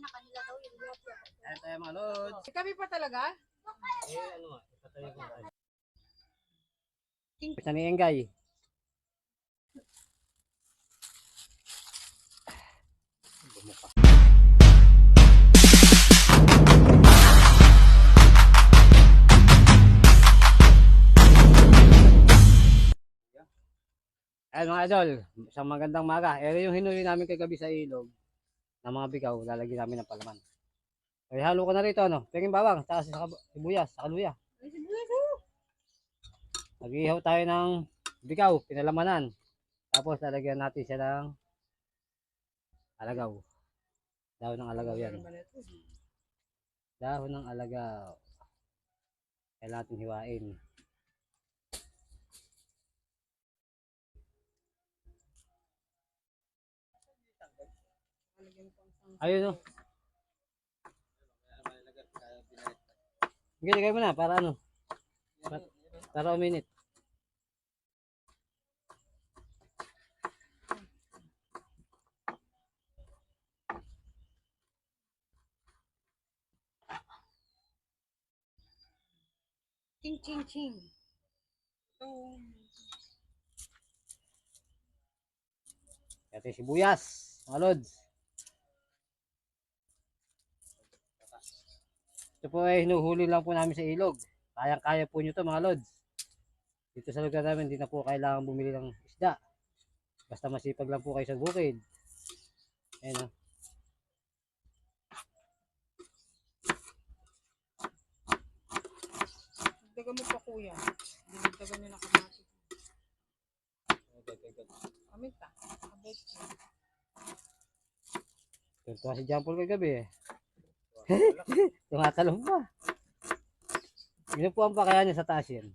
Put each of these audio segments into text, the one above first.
na kanila daw yung yate. Ayan tayo mga lods. Kami pa talaga? Eh, ano nga, ipatayo ko tayo. Isa ni Engay. Bumuka. Ayan mga idol, isang magandang maga. Yung hinuli namin kagabi sa ilog ng mga bigaw, lalagyan namin ng palaman. Ay, halo ko na rito, ano? Penging bawang, saka sibuyas, saka luya. Ay, sibuyas oh. Nag-ihaw tayo ng bigaw, pinalamanan. Tapos lalagyan natin siya ng alagaw. Dahon ng alagaw yan. Dahon ng alagaw. Kailangan natin hiwain. Ayun o. Sige, lagay mo na para ano? Para uminit. Ching, ching, ching. Ito yung sibuyas, mga lods. Ito po ay hinuhuli lang po namin sa ilog. Kayang-kaya po nyo ito mga lods. Dito sa lugar namin, hindi na po kailangan bumili ng isda. Basta masipag lang po kayo sa bukid. Ayan o. Dagan mo pa kuya. Dagan nyo na kamati. Amit ka. Abet ka. Ito si John Paul kagabi eh. Tumatalong pa. Binupuan pa kaya niya sa taas yan.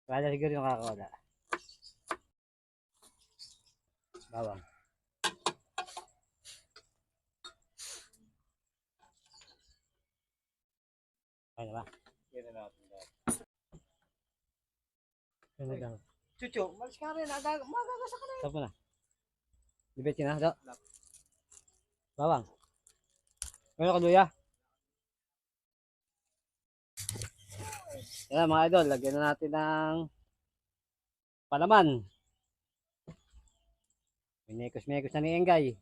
Kaya siguro yung kakawala. Bawang. Kaya ba? Yan na natin. Yan na daw. Chucho, malis ka rin. Magagasa ka na. Saan po na? Libet na, do. Bawang. Ano ka luya? Yan mga idol, lagyan na natin ng palaman. Minekos-mekos na ni Engay.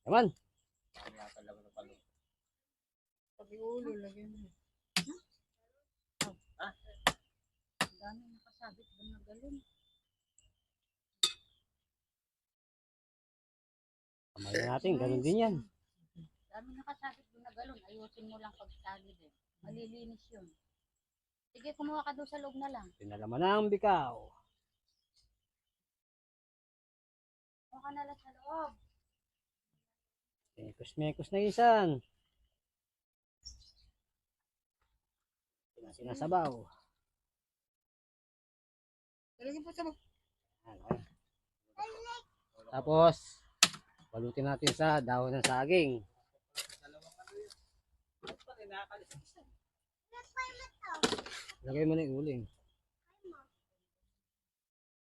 Naman. Pati ulo, lagyan mo. Dami nakasabit ba na galon? Kamay natin, ganun din yan. Dami nakasabit ba na galon? Ayusin mo lang pagkagid eh. Malilinis yun. Sige, kumuha ka doon sa loob na lang. Pinalaman ng bikaw. Kumuha ka na lang sa loob. Mekos-mekos na isan. Sinasabaw. Lagyan po sa mag... Tapos, balutin natin sa dahon ng saging. Lagay mo na yung uling.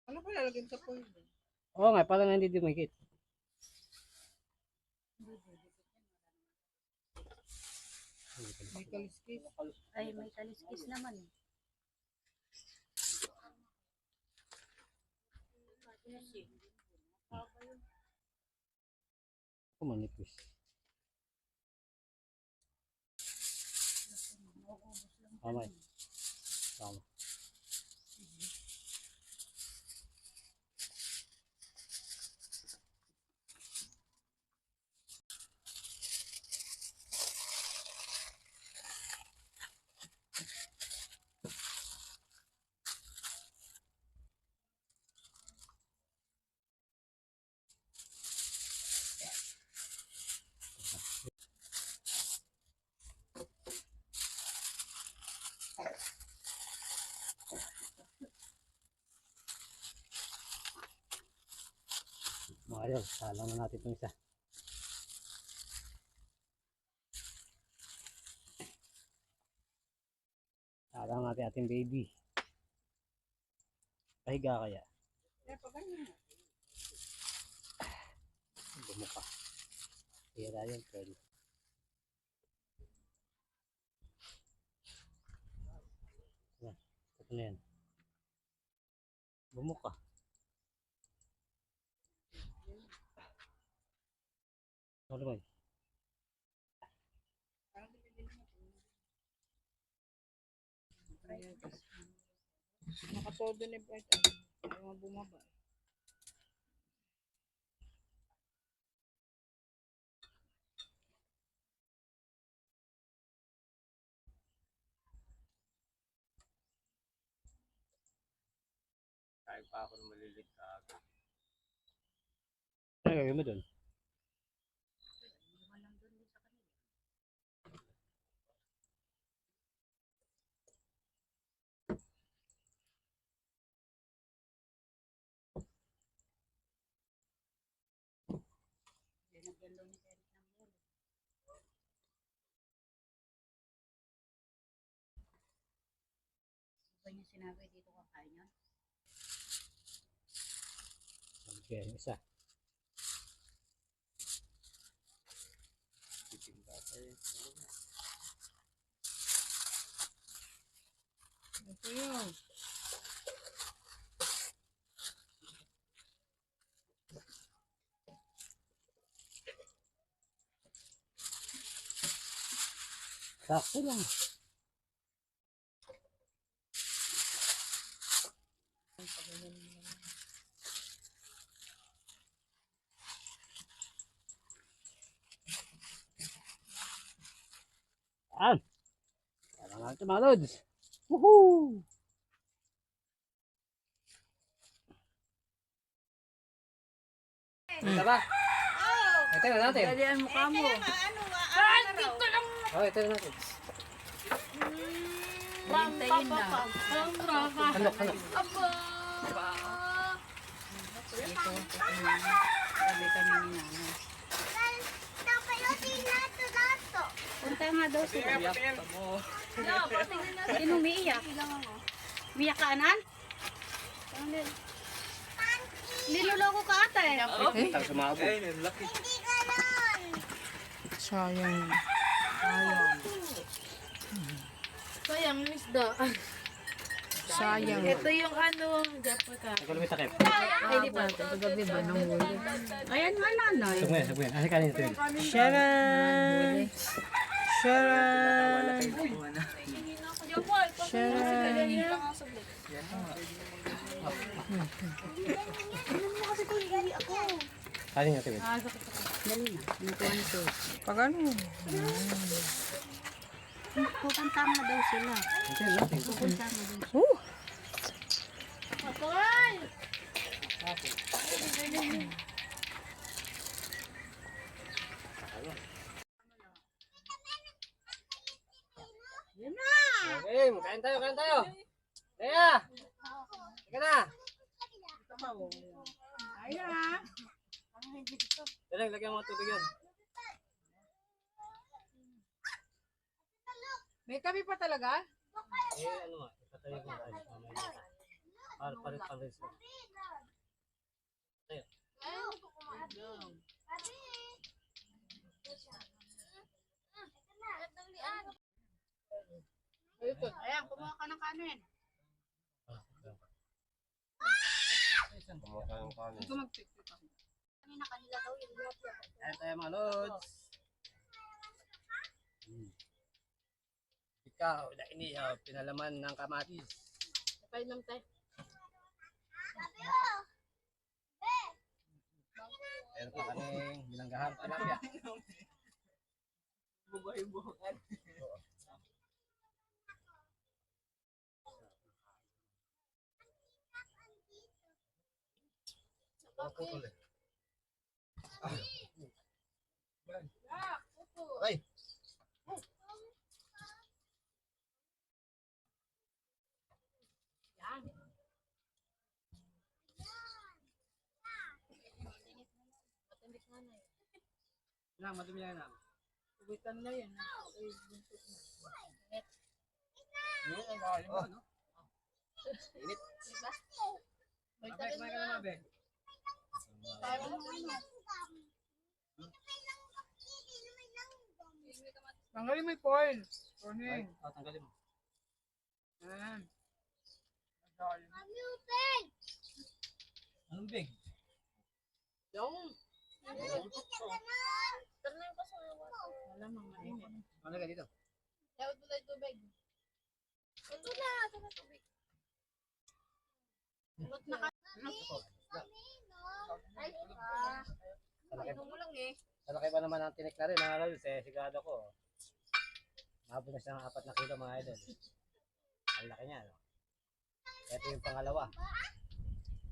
Ano pa lalagyan sa foil? Oo nga, parang hindi dumikit. May kaliskis. Ay, may kaliskis naman eh. Manipis. Tama. Tama. Mga idol, salang na natin itong isa. Salang natin ating baby. Pahiga kaya. Kaya pa ganyan. Bumuka. Hira yun, tol. Ito na yan. Bumuka. Ano ba? Ayan, guys. Nakatodo ni Bright. Ayaw nga bumaba. Kain pa ako ng malilit sa agad. Ano gagawin mo doon? Iwan lang doon din sa kanila. Nagdalo ni Eric ng bolo. Ba niya sinabi dito kakain yun? Okay, isa. Titinda tayo. Ito yun. Sakto lang. Yan. Tara nga ito mga lods. Woohoo! Ito ba? Ito na natin. Dali ang mukha mo. Oh, ito na natin. Hintayin na. Halok, halok. Sabi kami ni nanay. Punta nga daw sila. Sino umiiyak? Umiyak ka, Anan? Niloloko ka ata eh. Ito sumabog. Sayang. Sayang, isda. Sayang. Ito yung ano, dapat ka. Nagulumit sakit. Ay, di pa. Kagabi ba nang huli? Ayan nga, nanay. Sugwen, sugwen. Asa kanin ito yun? Sharon! Sharon! Sharon! Kanin ito yun. Dali na. Nutuan ko. Pag ano? Pupunta nga daw sila. Ito yun natin. Pupunta nga daw. Okay, kain tayo, kain tayo. Leia! Teka na. Ayan. Dalang, lagyan mo ang tubig yun. May kami pa talaga? Eh, ano nga, ipatayo ko tayo. Para rin sila. Tayo. Ayan, kumuha ka ng kanin. Kumakain kanin. Ito mag-tiktik ako. Kanina kanila daw yung Kain tayo mga lods. Ikaw, iniyaw, pinalaman ng kamatis. Painom tayo. Meron pa kaming binanggahan tilapia. Bugay-bugan. Ay! Lang, madumi yan lang. Uwitan na yan. Ay, buntot na. Ang galing mo, no? Init. Tanggalin mo yung foil. Kuning. Tanggalin mo. Yan. Anong big? Yung. Tara na yung kasawa. Wala mang mainit. Ano ka dito? Dapat mo tayo tubig. Ito na. Ito na tubig. Ba't naka... Ay, Malaki, mo lang eh. malaki pa naman ang tinik na rin, mga lods. Sigurado ko. Mabot na siya ng 4 na kilo, mga idol. Ang laki niya, no? Ito yung pangalawa.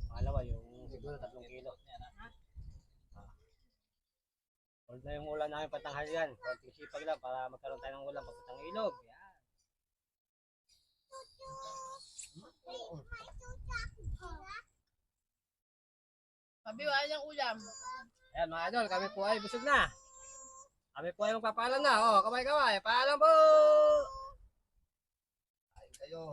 Pangalawa, yung siguro 3 kilo. Hold na yung ulam namin patanghalian. Konting sipag lang para magkaroon tayo ng ulam papuntang ilog. Yan. Sabi, wala niyang ulam. Ayan mga idol, kami po ay busog na. Kami po ay magpapaalam na. Oh, kamay-kamay. Paalam po! Ayun kayo.